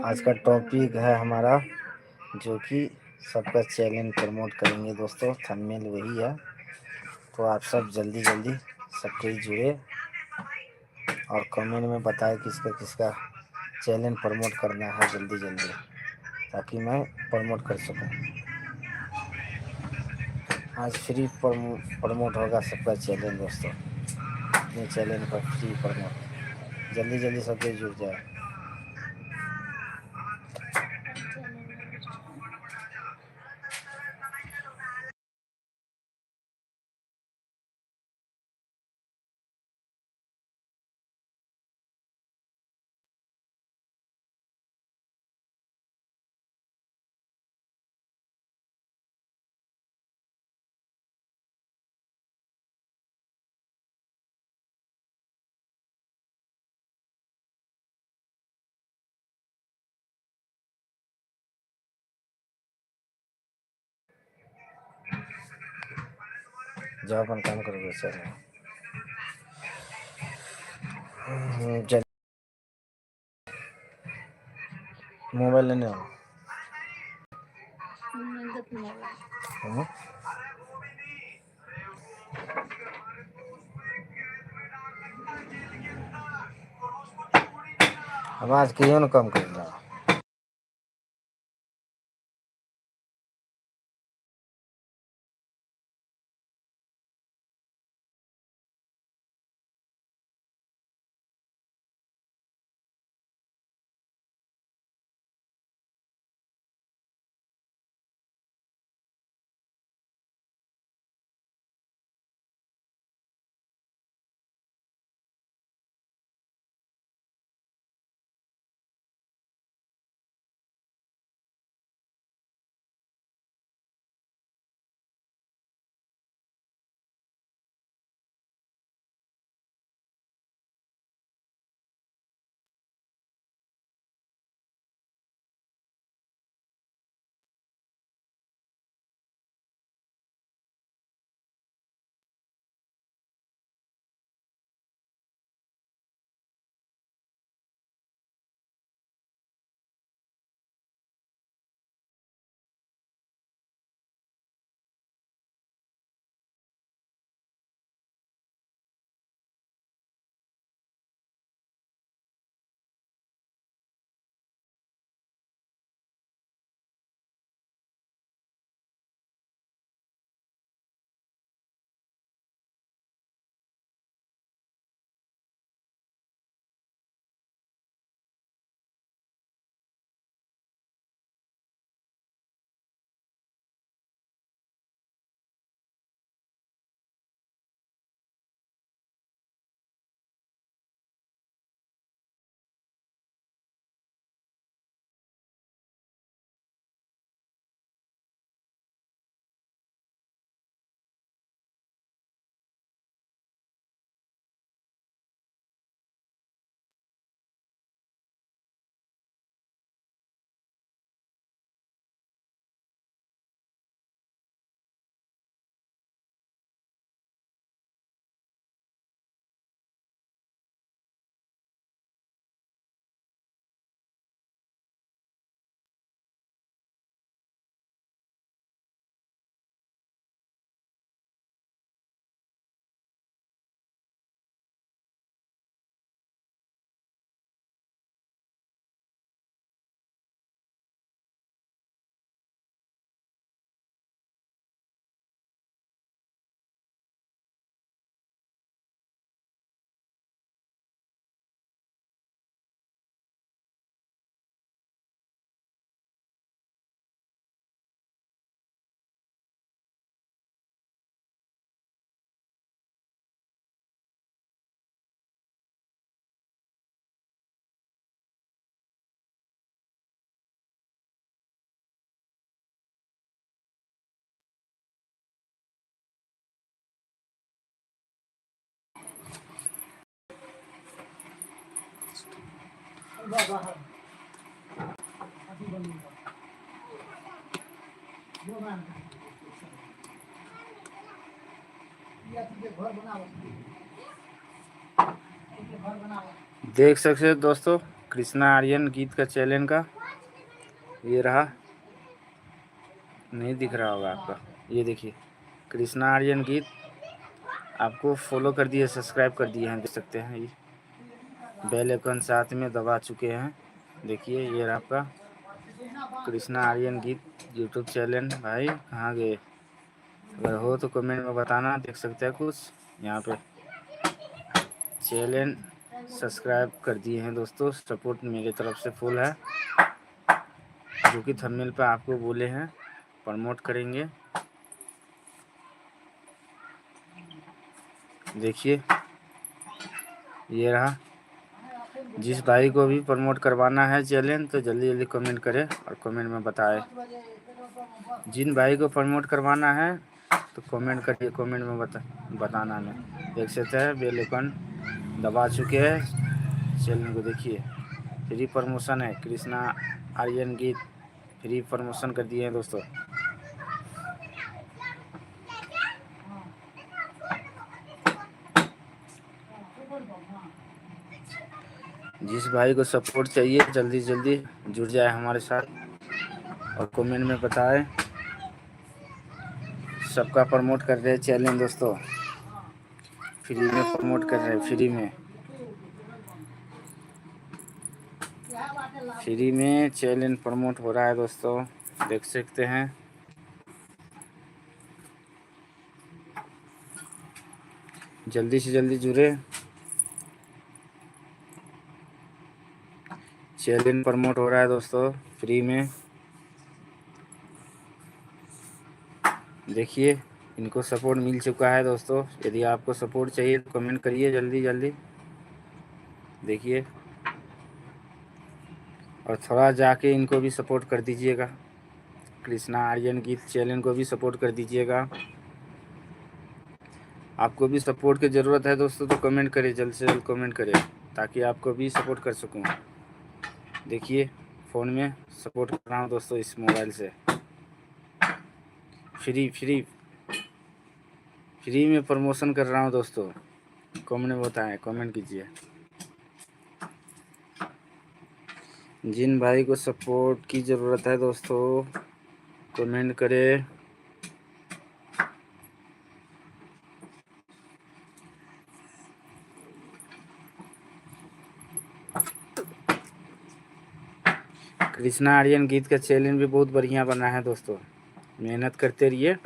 आज का टॉपिक है हमारा, जो कि सबका चैलेंज प्रमोट करेंगे दोस्तों। थंबनेल वही है, तो आप सब जल्दी जल्दी सबके जुड़े और कमेंट में बताएं किसका किसका चैलेंज प्रमोट करना है जल्दी जल्दी, ताकि मैं प्रमोट कर सकूं। आज फ्री प्रमोट होगा सबका चैलेंज दोस्तों। अपने चैलेंज पर फ्री प्रमोट, जल्दी जल्दी सबके जुड़ जाए। जाओ अपन काम करोगे सर। चल मोबाइल लेने आओ। आवाज क्यों न कम कर रहा। देख सकते हो दोस्तों, कृष्णा आर्यन गीत का चैनल का ये रहा, नहीं दिख रहा होगा आपका, ये देखिए कृष्णा आर्यन गीत, आपको फॉलो कर दिए, सब्सक्राइब कर दिए हैं, देख सकते हैं। ये बेल आइकन साथ में दबा चुके हैं, देखिए ये रहा आपका कृष्णा आर्यन गीत यूट्यूब चैनल। भाई कहाँ गए, अगर हो तो कमेंट में बताना। देख सकते हैं कुछ यहाँ पे चैनल सब्सक्राइब कर दिए हैं दोस्तों, सपोर्ट मेरे तरफ से फुल है, जो कि थंबनेल पे आपको बोले हैं प्रमोट करेंगे। देखिए ये रहा, जिस भाई को भी प्रमोट करवाना है चैनल तो जल्दी जल्दी कमेंट करें और कमेंट में बताएं। जिन भाई को प्रमोट करवाना है तो कमेंट करिए, कमेंट में बताना नहीं। देख सकते हैं बेल आइकन दबा चुके हैं चैनल को, देखिए फ्री प्रमोशन है, कृष्णा आर्यन गीत फ्री प्रमोशन कर दिए हैं दोस्तों। जिस भाई को सपोर्ट चाहिए जल्दी जल्दी जुड़ जाए हमारे साथ और कमेंट में बताएं। सबका प्रमोट कर रहे हैं चैनल दोस्तों, फ्री में प्रमोट कर रहे हैं, फ्री में चैनल प्रमोट हो रहा है दोस्तों, देख सकते हैं। जल्दी से जल्दी जुड़े, चैनल प्रमोट हो रहा है दोस्तों फ्री में। देखिए इनको सपोर्ट मिल चुका है दोस्तों, यदि आपको सपोर्ट चाहिए तो कमेंट करिए जल्दी जल्दी। देखिए और थोड़ा जाके इनको भी सपोर्ट कर दीजिएगा, कृष्णा आर्यन गीत चैनल को भी सपोर्ट कर दीजिएगा। आपको भी सपोर्ट की ज़रूरत है दोस्तों तो कमेंट करें, जल्द से जल्द कमेंट करें ताकि आपको भी सपोर्ट कर सकूं। देखिए फ़ोन में सपोर्ट कर रहा हूँ दोस्तों, इस मोबाइल से फ्री फ्री फ्री में प्रमोशन कर रहा हूँ दोस्तों। कमेंट में बताएं, कमेंट कीजिए। जिन भाई को सपोर्ट की ज़रूरत है दोस्तों कमेंट करें। कृष्णा आर्यन गीत का चैनल भी बहुत बढ़िया बना है दोस्तों, मेहनत करते रहिए,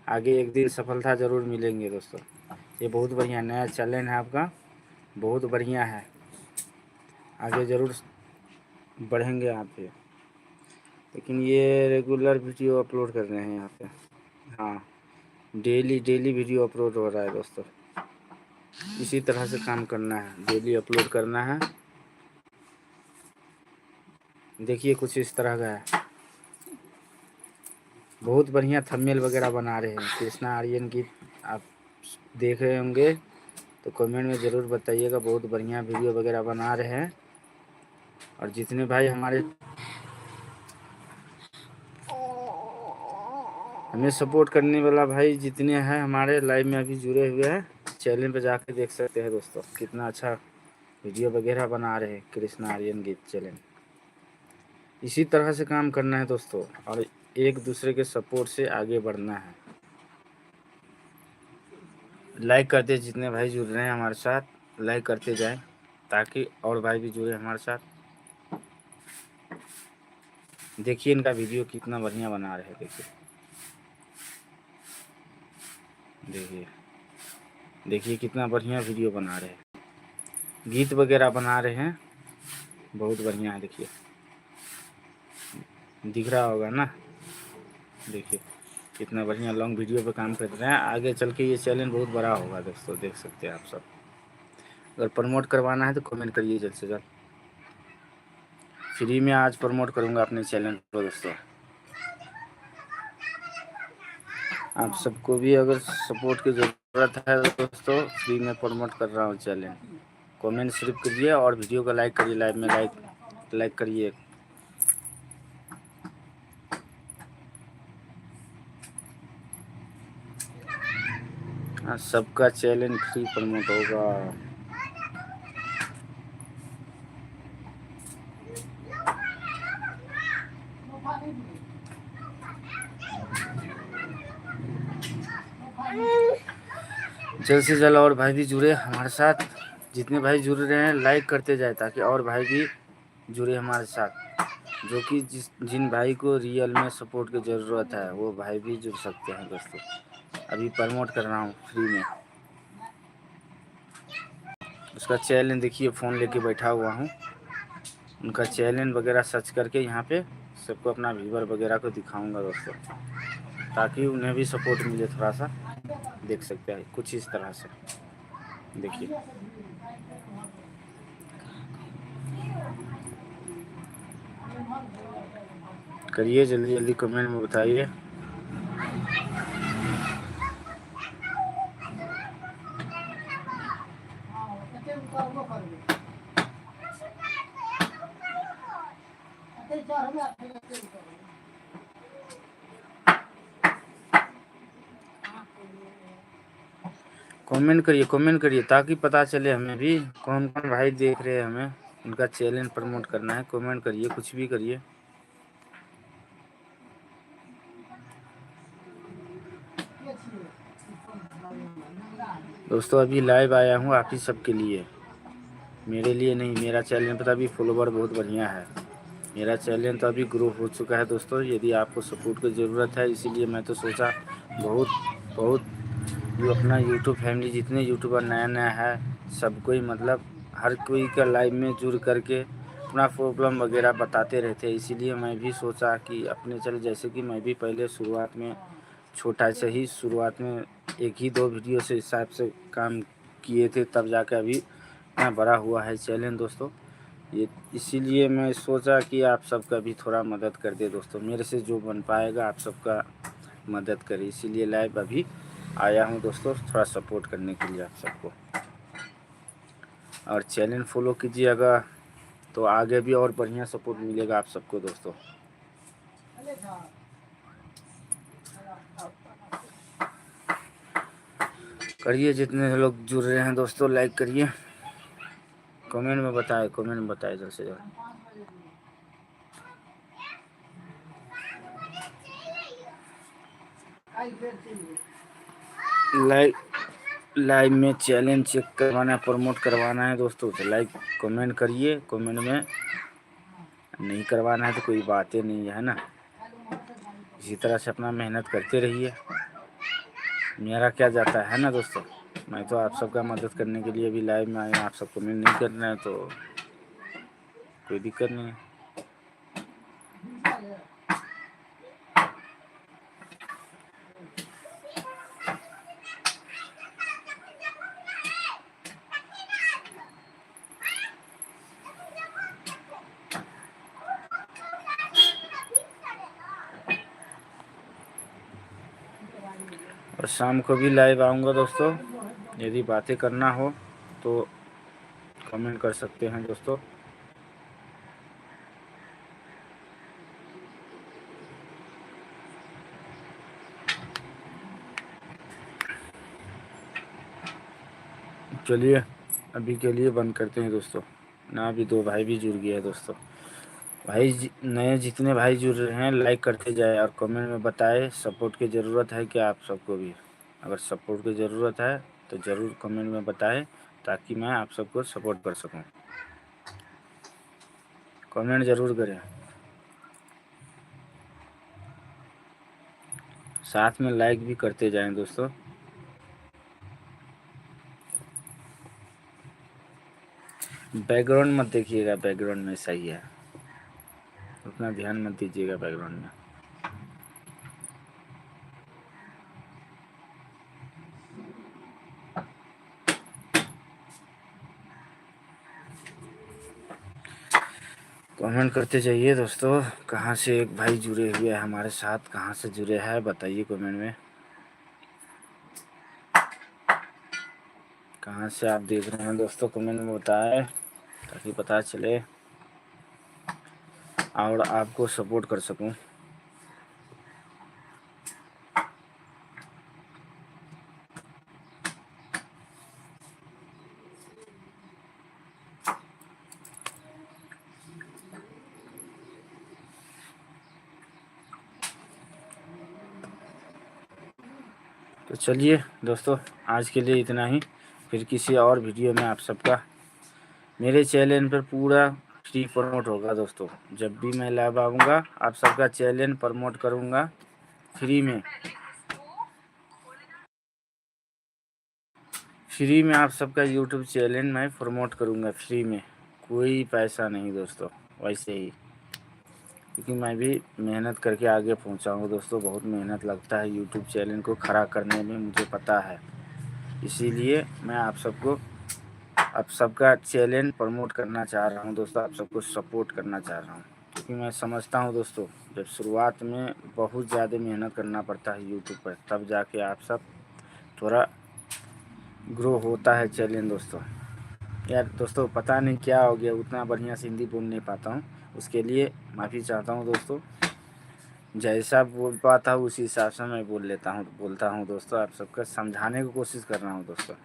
आगे एक दिन सफलता ज़रूर मिलेंगे दोस्तों। ये बहुत बढ़िया नया चैनल है आपका, बहुत बढ़िया है, आगे ज़रूर बढ़ेंगे आप पे। लेकिन ये रेगुलर वीडियो अपलोड कर रहे हैं यहाँ पे, हाँ डेली डेली वीडियो अपलोड हो रहा है दोस्तों। इसी तरह से काम करना है, डेली अपलोड करना है। देखिए कुछ इस तरह का है, बहुत बढ़िया थंबनेल वगैरह बना रहे हैं। कृष्णा आर्यन गीत आप देख रहे होंगे तो कमेंट में ज़रूर बताइएगा, बहुत बढ़िया वीडियो वगैरह बना रहे हैं। और जितने भाई हमारे हमें सपोर्ट करने वाला भाई जितने हैं हमारे लाइव में अभी जुड़े हुए हैं, चैनल पे जाकर देख सकते हैं दोस्तों, कितना अच्छा वीडियो वगैरह बना रहे हैं कृष्णा आर्यन गीत चैनल। इसी तरह से काम करना है दोस्तों और एक दूसरे के सपोर्ट से आगे बढ़ना है। लाइक करते, जितने भाई जुड़ रहे हैं हमारे साथ लाइक करते जाएं ताकि और भाई भी जुड़े हमारे साथ। देखिए इनका वीडियो कितना बढ़िया बना रहे हैं, देखिए देखिए देखिए कितना बढ़िया वीडियो बना रहे हैं, गीत वगैरह बना रहे हैं, बहुत बढ़िया है। देखिए दिख रहा होगा ना, देखिए कितना बढ़िया लॉन्ग वीडियो पे काम कर रहे हैं। आगे चल के ये चैनल बहुत बड़ा होगा दोस्तों, देख सकते हैं आप सब। अगर प्रमोट करवाना है तो कमेंट करिए जल्द से जल्द, फ्री में आज प्रमोट करूँगा अपने चैनल पर दोस्तों। आप सबको भी अगर सपोर्ट की ज़रूरत है दोस्तों, फ्री में प्रमोट कर रहा हूँ चैनल। कमेंट सिर्फ करिए और वीडियो को लाइक करिए, लाइव में लाइक करिए। सबका चैनल फ्री प्रमोट होगा। जल्द से जल्द और भाई भी जुड़े हमारे साथ। जितने भाई जुड़ रहे हैं लाइक करते जाए ताकि और भाई भी जुड़े हमारे साथ। जो कि जिन भाई को रियल में सपोर्ट की ज़रूरत है वो भाई भी जुड़ सकते हैं दोस्तों। अभी प्रमोट कर रहा हूँ फ्री में। उसका चैलेंज देखिए, फ़ोन लेके बैठा हुआ हूँ। उनका चैलेंज वगैरह सर्च करके यहाँ पे सबको अपना व्यूवर वगैरह को दिखाऊंगा दोस्तों, ताकि उन्हें भी सपोर्ट मिले थोड़ा सा। देख सकते हैं कुछ इस तरह से, देखिए। करिए जल्दी जल्दी कमेंट में बताइए। कमेंट करिए ताकि पता चले हमें भी कौन कौन भाई देख रहे हैं हमें। उनका चैलेंज प्रमोट करना है। कमेंट करिए, कुछ भी करिए दोस्तों। अभी लाइव आया हूँ आप ही सबके लिए, मेरे लिए नहीं। मेरा चैनल पर अभी फॉलोवर बहुत बढ़िया है। मेरा चैनल तो अभी ग्रो हो चुका है दोस्तों। यदि आपको सपोर्ट की ज़रूरत है, इसीलिए मैं तो सोचा बहुत बहुत जो अपना यूट्यूब फैमिली जितने यूट्यूबर नया नया है सबको ही, मतलब हर कोई का लाइव में जुड़ करके अपना प्रॉब्लम वगैरह बताते रहते हैं। इसीलिए मैं भी सोचा कि अपने चल, जैसे कि मैं भी पहले शुरुआत में छोटा से ही शुरुआत में 1 ही 2 वीडियो से हिसाब से काम किए थे, तब जाकर अभी इतना बड़ा हुआ है चैलेंज दोस्तों। ये इसीलिए मैं सोचा कि आप सबका भी थोड़ा मदद कर दे दोस्तों। मेरे से जो बन पाएगा आप सबका मदद करें, इसीलिए लाइव अभी आया हूँ दोस्तों, थोड़ा सपोर्ट करने के लिए आप सबको। और चैनल फॉलो कीजिएगा तो आगे भी और बढ़िया सपोर्ट मिलेगा आप सबको दोस्तों। करिए, जितने लोग जुड़ रहे हैं दोस्तों लाइक करिए। कमेंट में बताए जल्द से जल्द। लाइव में चैलेंज चेक करवाना है, प्रमोट करवाना है दोस्तों, तो लाइक कमेंट करिए। कमेंट में नहीं करवाना है तो कोई बात ही नहीं है ना। इसी तरह से अपना मेहनत करते रहिए। मेरा क्या जाता है ना दोस्तों। मैं तो आप सबका मदद करने के लिए भी लाइव में आया। आप सब कमेंट नहीं करना है तो कोई दिक्कत नहीं है। और शाम को भी लाइव आऊँगा दोस्तों। यदि बातें करना हो तो कमेंट कर सकते हैं दोस्तों। चलिए अभी के लिए बंद करते हैं दोस्तों ना। अभी 2 भाई भी जुड़ गए हैं दोस्तों। भाई नए जितने भाई जुड़ रहे हैं लाइक करते जाए और कमेंट में बताएं सपोर्ट की ज़रूरत है क्या आप सबको भी। अगर सपोर्ट की ज़रूरत है तो ज़रूर कमेंट में बताएं ताकि मैं आप सबको सपोर्ट कर सकूं। कमेंट ज़रूर करें, साथ में लाइक भी करते जाएं दोस्तों। बैकग्राउंड मत देखिएगा, बैकग्राउंड में सही है, उतना ध्यान मत दीजिएगा बैकग्राउंड में। कमेंट करते जाइए दोस्तों। कहाँ से एक भाई जुड़े हुए हैं हमारे साथ, कहाँ से जुड़े हैं बताइए कमेंट में। कहाँ से आप देख रहे हैं दोस्तों, कमेंट में बताएं ताकि पता चले और आपको सपोर्ट कर सकूं। तो चलिए दोस्तों, आज के लिए इतना ही। फिर किसी और वीडियो में आप सबका मेरे चैनल पर पूरा फ्री प्रमोट होगा दोस्तों। जब भी मैं लाइव आऊँगा आप सबका चैनल प्रमोट करूँगा फ्री में। फ्री में आप सबका यूट्यूब चैनल मैं प्रमोट करूँगा फ्री में, कोई पैसा नहीं दोस्तों। वैसे ही, क्योंकि मैं भी मेहनत करके आगे पहुँचा हूँ दोस्तों। बहुत मेहनत लगता है यूट्यूब चैनल को खड़ा करने में, मुझे पता है। इसीलिए मैं आप सबका चैनल प्रमोट करना चाह रहा हूँ दोस्तों, आप सबको सपोर्ट करना चाह रहा हूँ। क्योंकि मैं समझता हूँ दोस्तों, जब शुरुआत में बहुत ज़्यादा मेहनत करना पड़ता है यूट्यूब पर, तब जाके आप सब थोड़ा ग्रो होता है चैनल दोस्तों। यार दोस्तों, पता नहीं क्या हो गया, उतना बढ़िया से हिंदी बोल नहीं पाता हूँ, उसके लिए माफ़ी चाहता हूँ दोस्तों। जैसा बोल पाता हूँ उसी हिसाब से मैं बोलता हूँ दोस्तों। आप सबका समझाने की कोशिश कर रहा हूँ दोस्तों।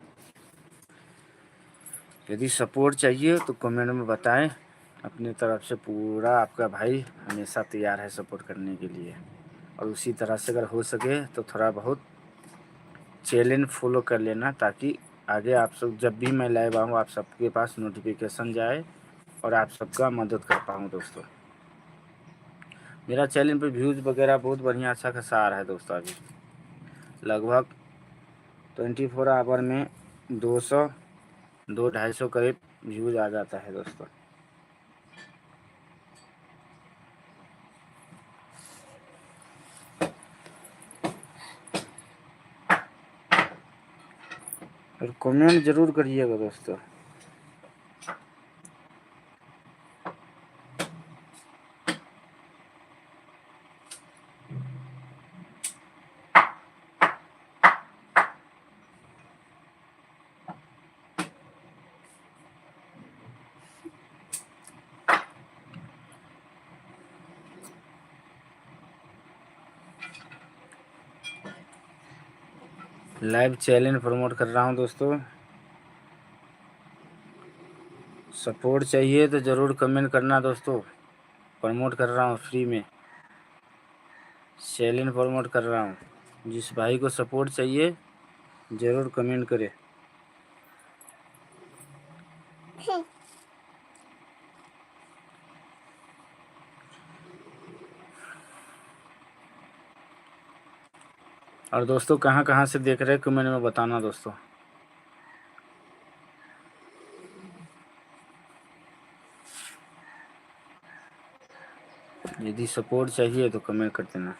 यदि सपोर्ट चाहिए तो कमेंट में बताएं। अपनी तरफ से पूरा आपका भाई हमेशा तैयार है सपोर्ट करने के लिए। और उसी तरह से अगर हो सके तो थोड़ा बहुत चैनल फॉलो कर लेना, ताकि आगे आप सब जब भी मैं लाइव आऊँ आप सबके पास नोटिफिकेशन जाए और आप सबका मदद कर पाऊँ दोस्तों। मेरा चैनल पे व्यूज़ वगैरह बहुत बढ़िया अच्छा खासा आ रहा है दोस्तों। अभी लगभग 24 आवर में 200-250 करीब व्यूज़ आ जाता है दोस्तों। और कमेंट ज़रूर करिएगा दोस्तों। लाइव चैनल प्रमोट कर रहा हूँ दोस्तों। सपोर्ट चाहिए तो ज़रूर कमेंट करना दोस्तों। प्रमोट कर रहा हूँ फ्री में, चैनल प्रमोट कर रहा हूँ। जिस भाई को सपोर्ट चाहिए ज़रूर कमेंट करे। और दोस्तों, कहाँ कहाँ से देख रहे हैं कमेंट में बताना दोस्तों। यदि सपोर्ट चाहिए तो कमेंट कर देना।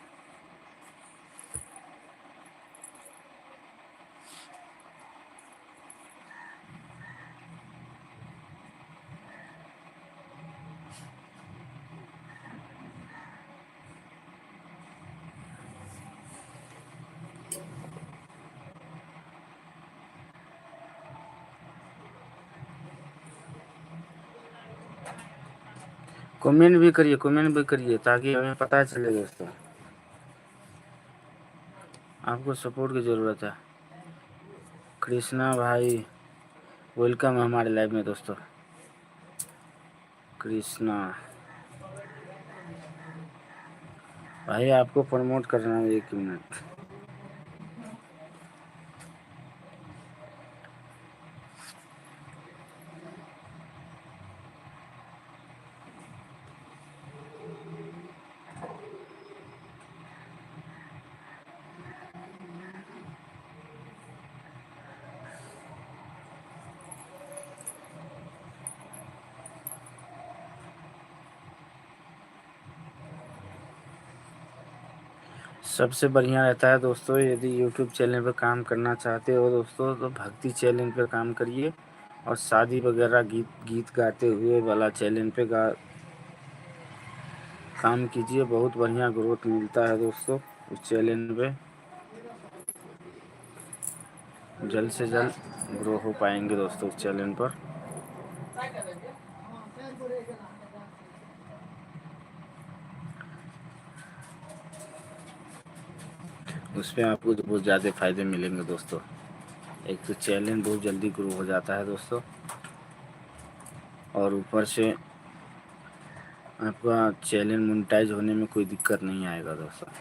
कमेंट भी करिए ताकि हमें पता चले दोस्तों। आपको सपोर्ट की ज़रूरत है। कृष्णा भाई वेलकम है हमारे लाइव में दोस्तों। कृष्णा भाई आपको प्रमोट करना है, 1 मिनट। सबसे बढ़िया रहता है दोस्तों, यदि यूट्यूब चैनल पर काम करना चाहते हो दोस्तों तो भक्ति चैनल पर काम करिए। और शादी वगैरह गीत गाते हुए वाला चैनल पे काम कीजिए। बहुत बढ़िया ग्रोथ मिलता है दोस्तों उस चैनल पे। जल्द से जल्द ग्रो हो पाएंगे दोस्तों उस चैनल पर। उसमें आपको बहुत ज़्यादा फ़ायदे मिलेंगे दोस्तों। एक तो चैनल बहुत जल्दी ग्रो हो जाता है दोस्तों, और ऊपर से आपका चैनल मोनेटाइज होने में कोई दिक्कत नहीं आएगा दोस्तों।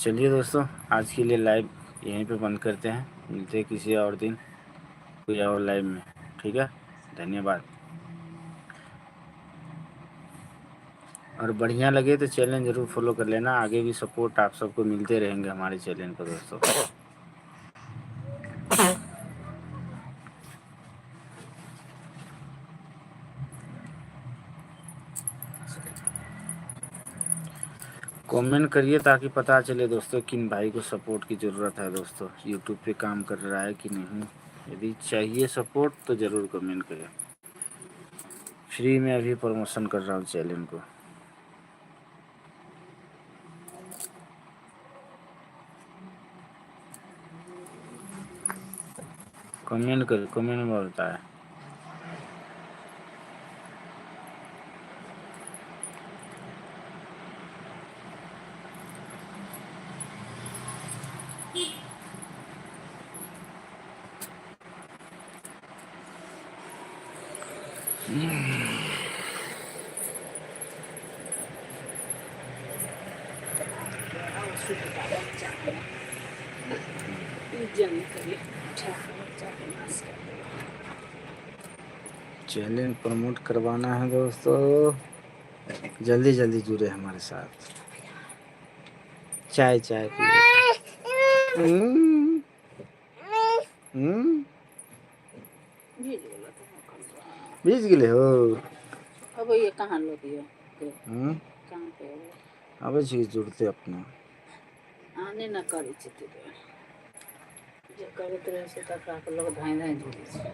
चलिए दोस्तों, आज के लिए लाइव यहीं पे बंद करते हैं। मिलते हैं किसी और दिन कोई और लाइव में। ठीक है, धन्यवाद। और बढ़िया लगे तो चैनल ज़रूर फॉलो कर लेना। आगे भी सपोर्ट आप सबको मिलते रहेंगे हमारे चैनल पर दोस्तों। कमेंट करिए ताकि पता चले दोस्तों किन भाई को सपोर्ट की ज़रूरत है दोस्तों, यूट्यूब पे काम कर रहा है कि नहीं। यदि चाहिए सपोर्ट तो ज़रूर कमेंट करें। फ्री में अभी प्रमोशन कर रहा हूँ चैनल को। कमेंट कर, कमेंट में होता है। चैनल प्रमोट करवाना है दोस्तों, जल्दी जल्दी जुड़े हमारे साथ। चाय चाय बीज गिले हो। अब ये कहाँ लो दियो कहाँ पे अब चीज जुड़ते अपना आने न करी छै तिरे जे करत रहे से तकरा के लोग धाय धाय जुड़े छै।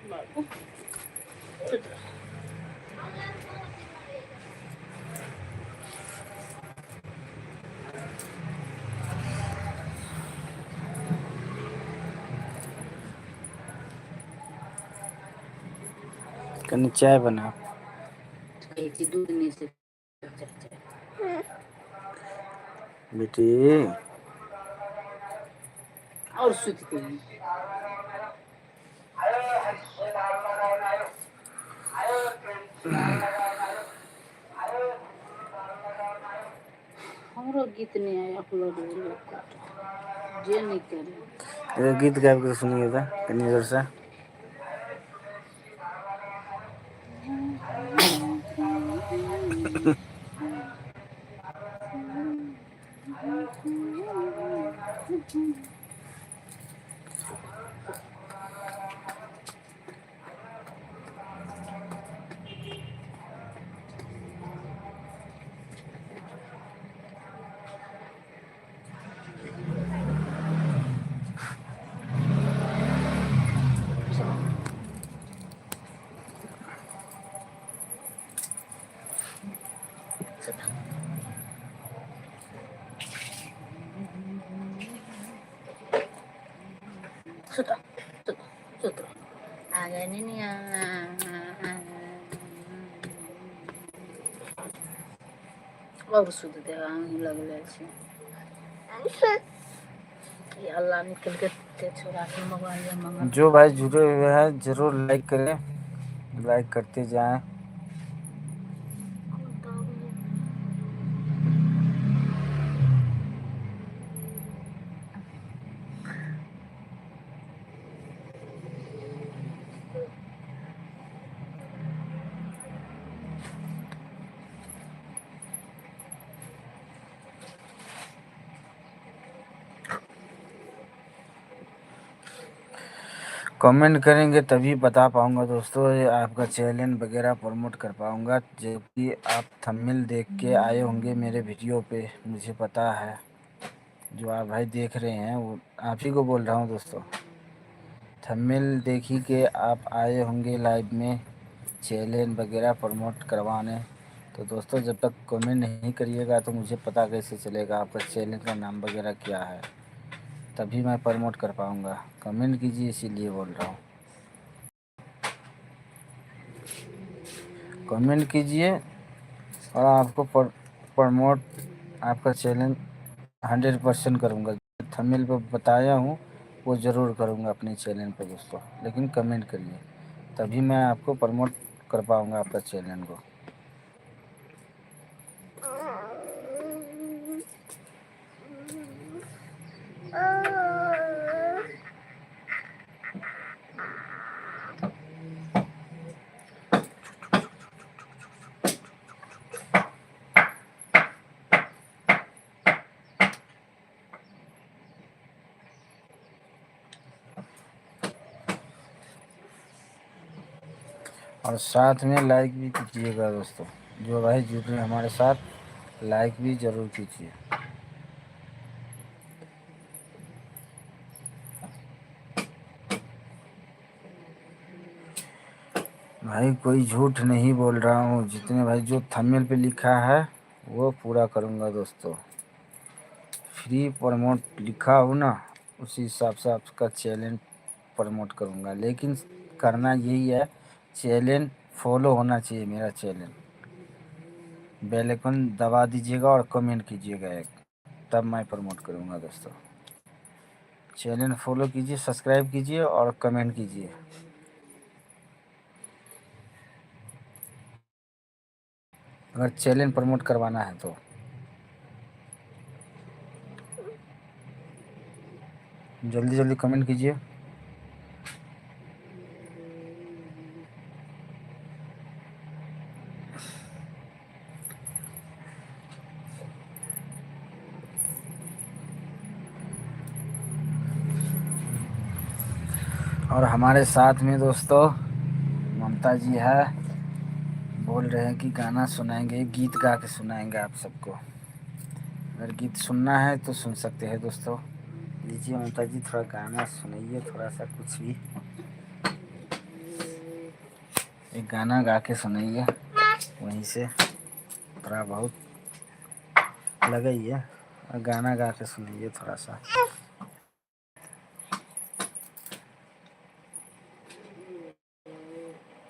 बाबू कनी चाय बना। दूध नहीं से बेटी और सुत गई। हमरो गीत नहीं आया अपलोड जे नहीं करे। गीत गाबि के सुनिए तो कनी जोर से। सुतो सुतो सुतो आ गए निनिया। और सुत दे लगले छै अल्लाह निकल के छोड़ा के मोबाइल में मंगल। जो भाई जुड़े हुए हैं जरूर लाइक करें, लाइक करते जाएं। कमेंट करेंगे तभी बता पाऊंगा दोस्तों, ये आपका चैनल वगैरह प्रमोट कर पाऊंगा। जो कि आप थंबनेल देख के आए होंगे मेरे वीडियो पे, मुझे पता है। जो आप भाई देख रहे हैं वो आप ही को बोल रहा हूँ दोस्तों। थंबनेल देखी के आप आए होंगे लाइव में चैनल वगैरह प्रमोट करवाने। तो दोस्तों जब तक कमेंट नहीं करिएगा तो मुझे पता कैसे चलेगा आपका चैनल का नाम वगैरह क्या है, तभी मैं प्रमोट कर पाऊँगा। कमेंट कीजिए, इसीलिए बोल रहा हूँ। कमेंट कीजिए और आपको प्रमोट आपका चैनल 100% करूँगा। थंबनेल पर बताया हूँ वो ज़रूर करूँगा अपने चैनल पर दोस्तों, लेकिन कमेंट करिए तभी मैं आपको प्रमोट कर पाऊँगा आपका चैनल को। और साथ में लाइक भी कीजिएगा दोस्तों। जो भाई जुड़ रहे हैं हमारे साथ, लाइक भी ज़रूर कीजिए। भाई कोई झूठ नहीं बोल रहा हूँ, जितने भाई जो थंबनेल पे लिखा है वो पूरा करूँगा दोस्तों। फ्री प्रमोट लिखा हो ना, उसी हिसाब से आपका चैलेंज प्रमोट करूँगा। लेकिन करना यही है, चैलेंज फॉलो होना चाहिए मेरा चैलेंज। बेल आइकन दबा दीजिएगा और कमेंट कीजिएगा एक, तब मैं प्रमोट करूँगा दोस्तों। चैनल फॉलो कीजिए, सब्सक्राइब कीजिए और कमेंट कीजिए। अगर चैनल प्रमोट करवाना है तो जल्दी जल्दी कमेंट कीजिए। और हमारे साथ में दोस्तों ममता जी है, बोल रहे हैं कि गाना सुनाएंगे, गीत गा के सुनाएंगे आप सबको। अगर गीत सुनना है तो सुन सकते हैं दोस्तों। लीजिए ममता जी, थोड़ा गाना सुनाइए, थोड़ा सा कुछ भी एक गाना गा के सुनाइए, वहीं से थोड़ा बहुत लगाइए और गाना गा के सुनाइए थोड़ा सा।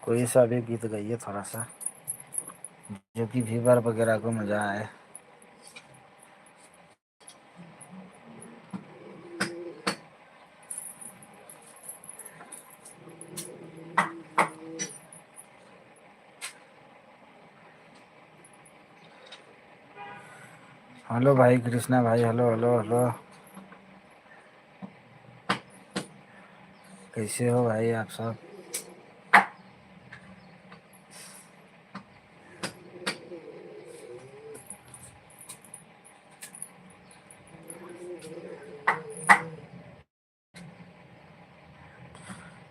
कोई सा भी गीत गाइए थोड़ा सा, जो कि व्यूअर वगैरह को मज़ा आए। हेलो भाई कृष्णा भाई, हेलो हेलो हेलो, कैसे हो भाई आप सब?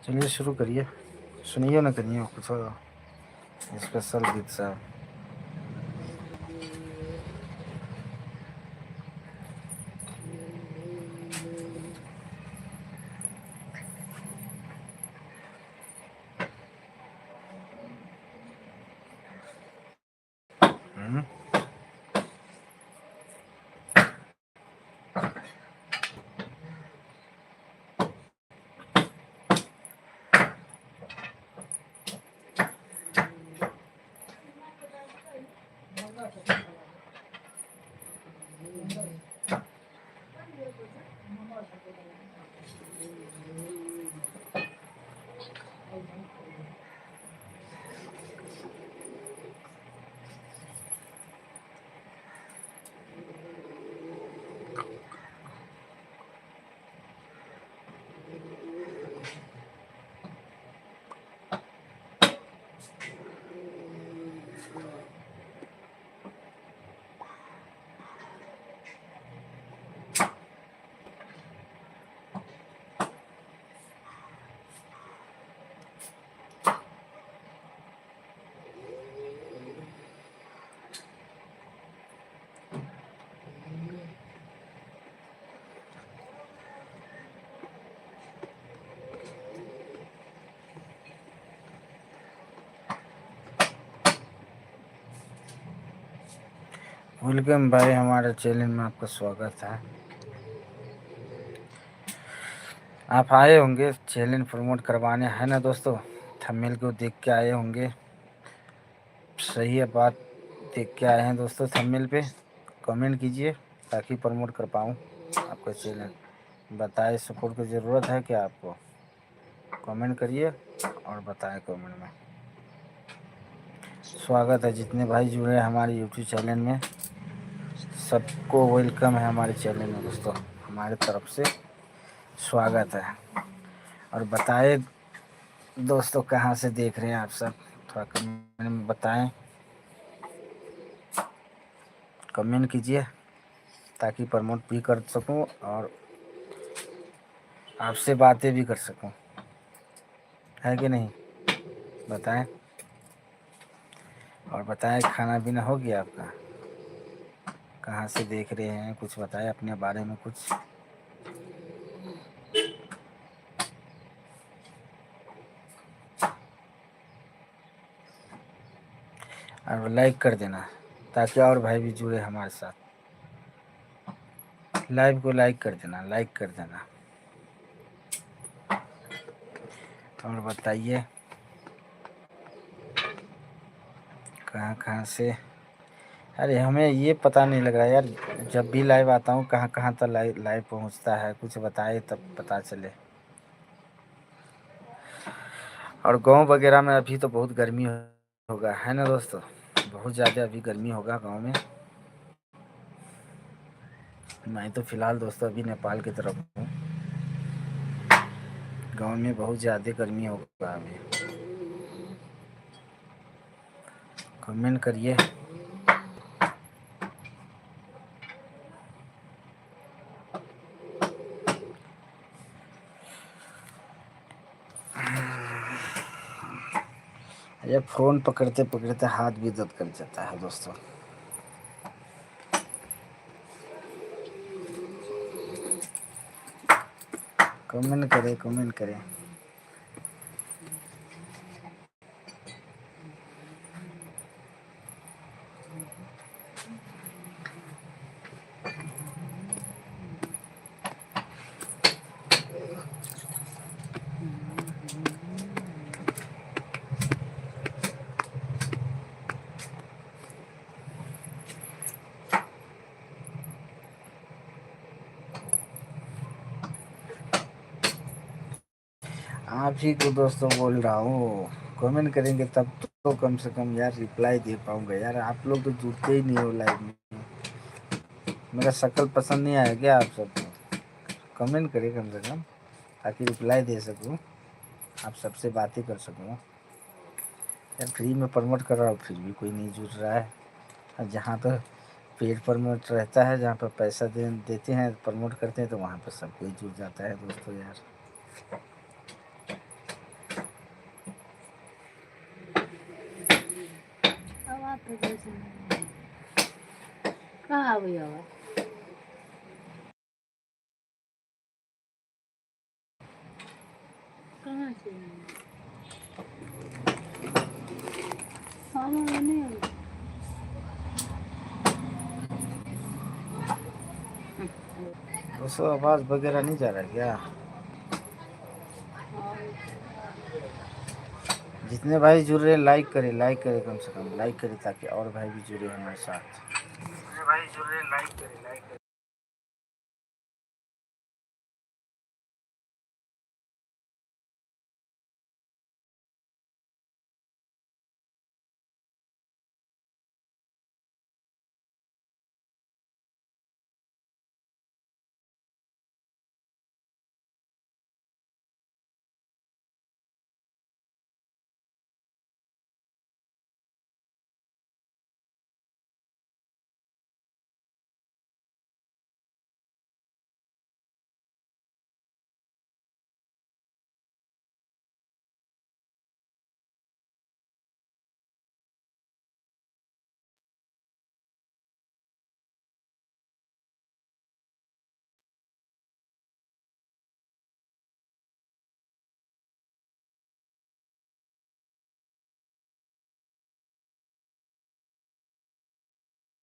चलिए शुरू करिए, सुनिए ना करिए कुछ स्पेशल गीत साहब। वेलकम भाई, हमारे चैनल में आपका स्वागत है। आप आए होंगे चैनल प्रमोट करवाने, है ना दोस्तों? थंबनेल को देख के आए होंगे, सही है बात, देख के आए हैं दोस्तों। थंबनेल पे कमेंट कीजिए ताकि प्रमोट कर पाऊँ आपका चैनल। बताए सपोर्ट की ज़रूरत है क्या आपको? कमेंट करिए और बताएं कमेंट में। स्वागत है जितने भाई जुड़े हैं हमारे यूट्यूब चैनल में, सबको वेलकम है हमारे चैनल में दोस्तों। हमारे तरफ से स्वागत है। और बताएं दोस्तों कहाँ से देख रहे हैं आप सब, थोड़ा कमेंट में बताएं, कमेंट कीजिए ताकि प्रमोट भी कर सकूं और आपसे बातें भी कर सकूं, है कि नहीं? बताएं। और बताएं, खाना पीना हो गया आपका? कहाँ से देख रहे हैं, कुछ बताएं अपने बारे में कुछ। और लाइक कर देना ताकि और भाई भी जुड़े हमारे साथ। लाइव को लाइक कर देना, लाइक कर देना। और बताइए कहाँ कहाँ से। अरे हमें ये पता नहीं लग रहा यार, जब भी लाइव आता हूँ कहाँ कहाँ तक लाइव पहुँचता है, कुछ बताए तब पता चले। और गांव वगैरह में अभी तो बहुत गर्मी होगा, है ना दोस्तों? बहुत ज़्यादा अभी गर्मी होगा गांव में। मैं तो फिलहाल दोस्तों अभी नेपाल की तरफ हूँ। गांव में बहुत ज़्यादा गर्मी होगा अभी। कमेंट करिए। ये फ़ोन पकड़ते पकड़ते हाथ भी दर्द कर जाता है दोस्तों। कमेंट करें, कमेंट करें। आप ही को दोस्तों बोल रहा हूँ, कमेंट करेंगे तब तो कम से कम यार रिप्लाई दे पाऊंगा यार। आप लोग तो जुड़ते ही नहीं हो लाइव में। मेरा शक्ल पसंद नहीं आया क्या आप सबको? कमेंट करें कम से कम ताकि रिप्लाई दे सकूँ, आप सबसे बातें कर सकूँ यार। फ्री में प्रमोट कर रहा हूँ फिर भी कोई नहीं जुड़ रहा है। और जहाँ पर पेड प्रमोट रहता है, जहाँ पर पैसा देते हैं, प्रमोट करते हैं, तो वहाँ पर सब कोई जुड़ जाता है दोस्तों यार। कहाँ अभी आवाज? कहाँ से? हाँ नहीं आवाज। दोस्तों आवाज़ वगैरह नहीं जा रहा क्या? जितने भाई जुड़ रहे लाइक करें, लाइक करें, कम से कम लाइक करें ताकि और भाई भी जुड़े हमारे साथ। जितने भाई जुड़ रहे लाइक करें, लाइक करें।